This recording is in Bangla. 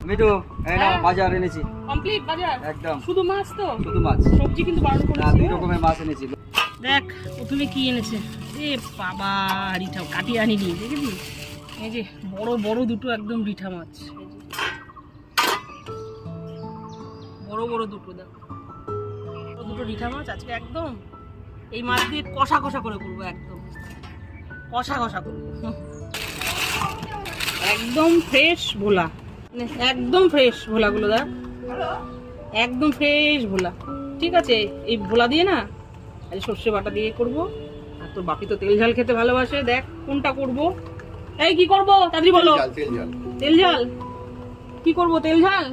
মিঠু এই নাও বাজার এনেছি। কমপ্লিট বাজার একদম শুধু মাছ তো? শুধু মাছ, সবজি কিন্তু বারণ না করেছি। দুই রকমের মাছ এনেছি। দেখ প্রথমে কি এনেছে, এ বাবা রিঠা কাটিয়ে আনিনি, দেখেছি? এই যে বড় বড় দুটো একদম রিঠা মাছ, এই যে বড় বড় দুটো, দেখো বড় দুটো রিঠা মাছ আজকে একদম এই মাছ দিয়ে কষা কষা করে করবো, একদম কষা কষা করবো। একদম ফ্রেশ ভোলা, একদম ফ্রেশ ভোলাগুলো দেখ, একদম ফ্রেশ ভোলা। ঠিক আছে, এই ভোলা দিয়ে না আজ সর্ষে বাটা দিয়ে করবো। আর তোর বাপি তো তেল ঝাল খেতে ভালোবাসে, দেখ কোনটা করবো। এই কি করবো তাড়াতাড়ি বলো। তেল ঝাল। তেল ঝাল কি করবো? তেল ঝাল